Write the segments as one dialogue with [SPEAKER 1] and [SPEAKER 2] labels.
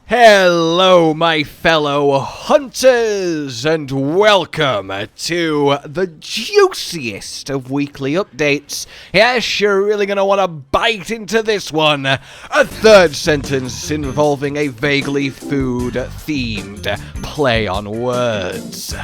[SPEAKER 1] Hello, my fellow hunters, and welcome to the juiciest of weekly updates. Yes, you're really going to want to bite into this one. A third sentence involving a vaguely food-themed play on words.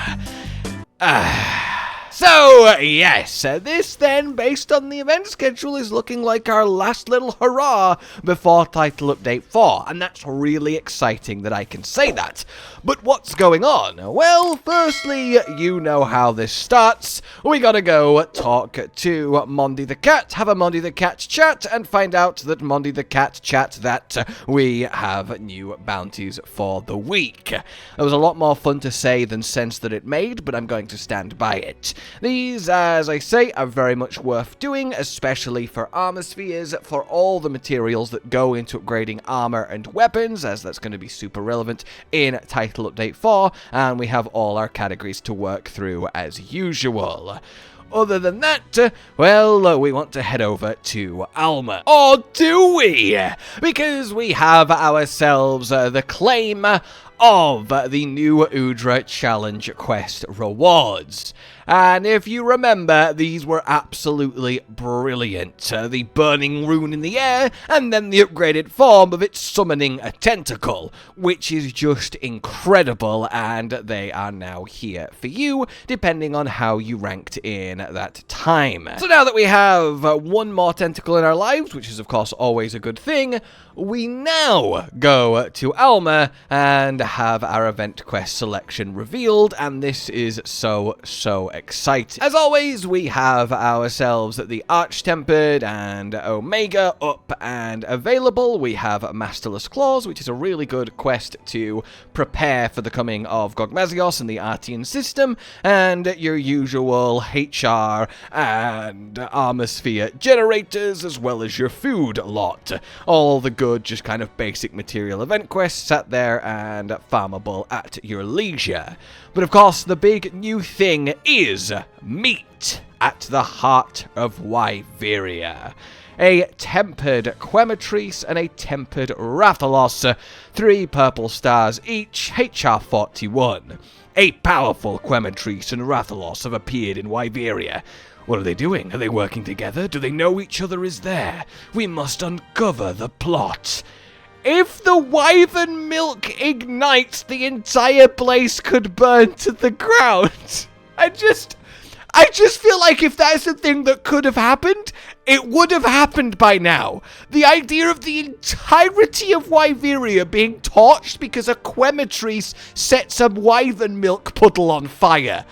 [SPEAKER 1] So, yes, this then, based on the event schedule, is looking like our last little hurrah before Title Update 4, and that's really exciting that I can say that. But what's going on? Well, firstly, you know how this starts. We gotta go talk to Mondi the Cat, have a Mondi the Cat chat, and find out that Mondi the Cat chat that we have new bounties for the week. It was a lot more fun to say than sense that it made, but I'm going to stand by it. These, as I say, are very much worth doing, especially for armor spheres, for all the materials that go into upgrading armor and weapons, as that's going to be super relevant in Title Update 4, and we have all our categories to work through as usual. Other than that, well, we want to head over to Alma. Or do we? Because we have ourselves the claim of the new Udra Challenge Quest rewards. And if you remember, these were absolutely brilliant. The burning rune in the air, and then the upgraded form of it summoning a tentacle, which is just incredible, and they are now here for you, depending on how you ranked in that time. So now that we have one more tentacle in our lives, which is of course always a good thing, we now go to Alma and have our event quest selection revealed, and this is so exciting. As always, we have ourselves the Arch-Tempered and Omega up and available. We have Masterless Claws, which is a really good quest to prepare for the coming of Gogmazios and the Artian system, and your usual HR and armor sphere generators, as well as your food lot. All the good, just kind of basic material event quests sat there and farmable at your leisure. But of course, the big new thing is meat at the heart of Wyvria. A tempered Quematrice and a tempered Rathalos, 3 purple stars each, HR 41. A powerful Quematrice and Rathalos have appeared in Wyvria. What are they doing? Are they working together? Do they know each other is there? We must uncover the plot. If the wyvern milk ignites, the entire place could burn to the ground. I just feel like if that's the thing that could have happened, it would have happened by now. The idea of the entirety of Wyvria being torched because a Quematrice sets a wyvern milk puddle on fire.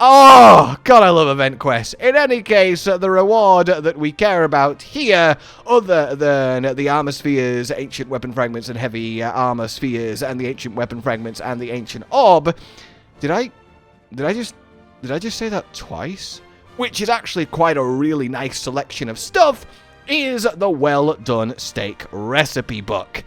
[SPEAKER 1] Oh, God, I love event quests. In any case, the reward that we care about here, other than the armor spheres, ancient weapon fragments, and heavy armor spheres, and the ancient weapon fragments, and the ancient orb, did I just say that twice? Which is actually quite a really nice selection of stuff, is the well-done steak recipe book.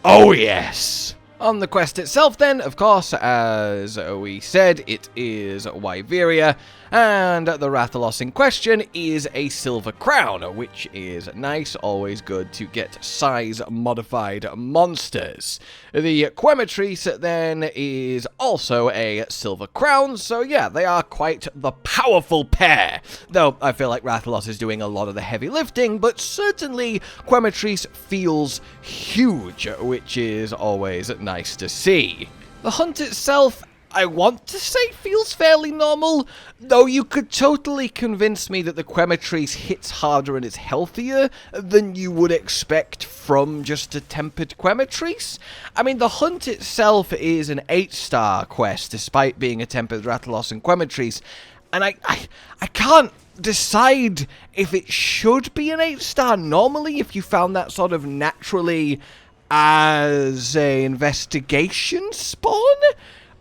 [SPEAKER 1] Oh, yes! On the quest itself then, of course, as we said, it is Wyvria, and the Rathalos in question is a silver crown, which is nice, always good to get size-modified monsters. The Quematrice then is also a silver crown, so yeah, they are quite the powerful pair. Though I feel like Rathalos is doing a lot of the heavy lifting, but certainly Quematrice feels huge, which is always nice to see. The hunt itself, I want to say, feels fairly normal, though you could totally convince me that the Quematrice hits harder and is healthier than you would expect from just a tempered Quematrice. I mean, the hunt itself is an 8-star quest, despite being a tempered Rathalos and Quematrice, and I can't decide if it should be an 8-star normally, if you found that sort of naturally as a investigation spawn?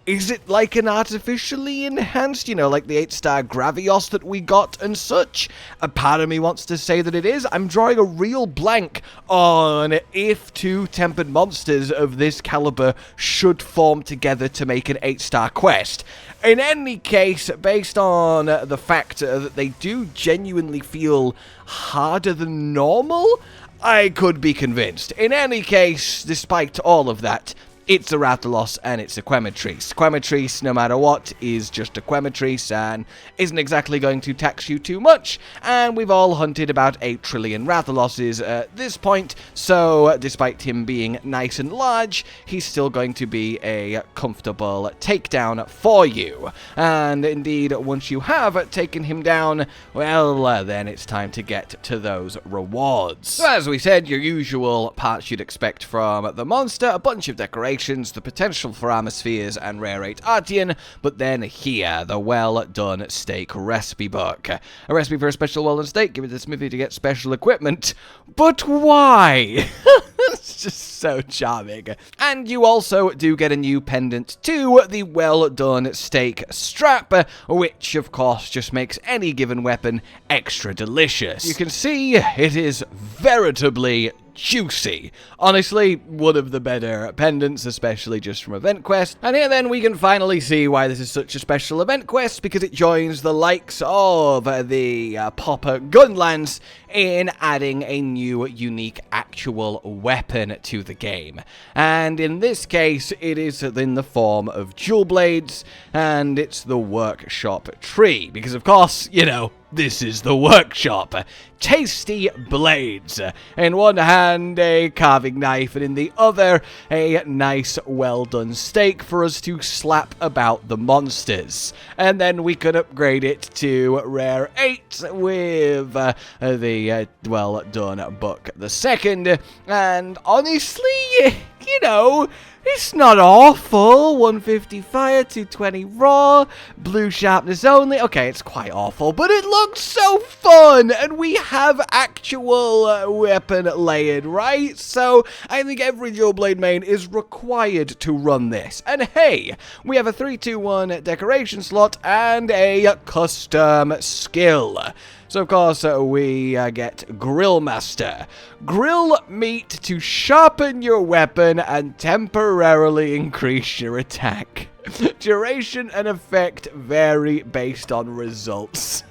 [SPEAKER 1] Is it like an artificially enhanced, you know, like the 8-star Gravios that we got and such? A part of me wants to say that it is. I'm drawing a real blank on if 2 tempered monsters of this caliber should form together to make an 8-star quest. In any case, based on the fact that they do genuinely feel harder than normal, I could be convinced. In any case, despite all of that, it's a Rathalos and it's a Quematrice. Quematrice, no matter what, is just a Quematrice and isn't exactly going to tax you too much. And we've all hunted about 8 trillion Rathaloses at this point, so despite him being nice and large, he's still going to be a comfortable takedown for you. And indeed, once you have taken him down, well, then it's time to get to those rewards. So as we said, your usual parts you'd expect from the monster, a bunch of decorations, the potential for atmospheres and rare 8 artian, but then here, the well-done steak recipe book. A recipe for a special well-done steak, give it to the smithy to get special equipment. But why? It's just so charming. And you also do get a new pendant to the well-done steak strap, which of course just makes any given weapon extra delicious. You can see it is veritably juicy. Honestly, one of the better pendants, especially just from Event Quest. And here then we can finally see why this is such a special Event Quest, because it joins the likes of the Popper Gunlance in adding a new unique actual weapon to the game. And in this case, it is in the form of jewel blades, and it's the workshop tree, because of course, you know, this is the workshop. Tasty blades. In one hand, a carving knife, and in the other, a nice, well-done steak for us to slap about the monsters. And then we could upgrade it to rare 8 with the well-done book the second. And honestly, you know, it's not awful. 150 fire, 220 raw, blue sharpness only. Okay, it's quite awful, but it looks so fun, and we have actual weapon layered, right? So I think every dual blade main is required to run this. And hey, we have a 3-2-1 decoration slot and a custom skill. So, of course, we get Grill Master. Grill meat to sharpen your weapon and temporarily increase your attack. Duration and effect vary based on results.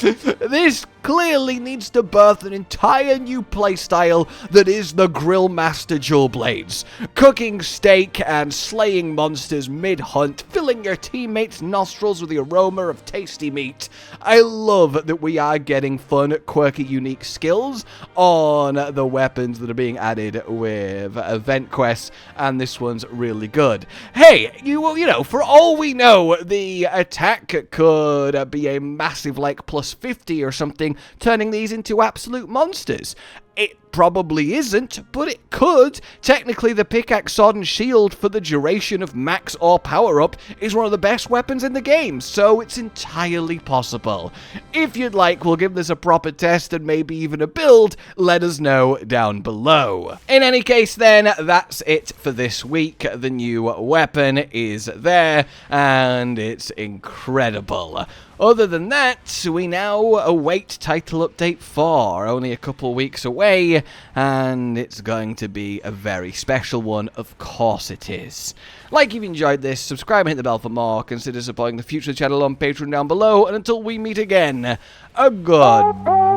[SPEAKER 1] This clearly needs to birth an entire new playstyle that is the Grill Master Dual Blades. Cooking steak and slaying monsters mid-hunt, filling your teammates' nostrils with the aroma of tasty meat. I love that we are getting fun, quirky, unique skills on the weapons that are being added with event quests, and this one's really good. Hey, you know, for all we know, the attack could be a massive, like, plus 50 or something, turning these into absolute monsters. It probably isn't, but it could. Technically, the pickaxe, sword, and shield for the duration of max or power-up is one of the best weapons in the game, so it's entirely possible. If you'd like, we'll give this a proper test and maybe even a build. Let us know down below. In any case, then, that's it for this week. The new weapon is there, and it's incredible. Other than that, we now await Title Update 4, only a couple weeks away, and it's going to be a very special one, of course it is. Like if you've enjoyed this, subscribe and hit the bell for more, consider supporting the future channel on Patreon down below, and until we meet again, a goodbye.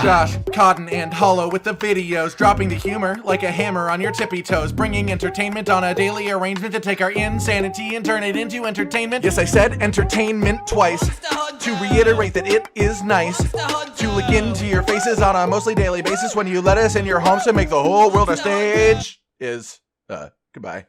[SPEAKER 2] Josh, Cotton, and Hollow with the videos, dropping the humor like a hammer on your tippy toes, bringing entertainment on a daily arrangement to take our insanity and turn it into entertainment. Yes, I said entertainment twice, to reiterate that it is nice to look into your faces on a mostly daily basis when you let us in your homes to make the whole world a stage. Goodbye.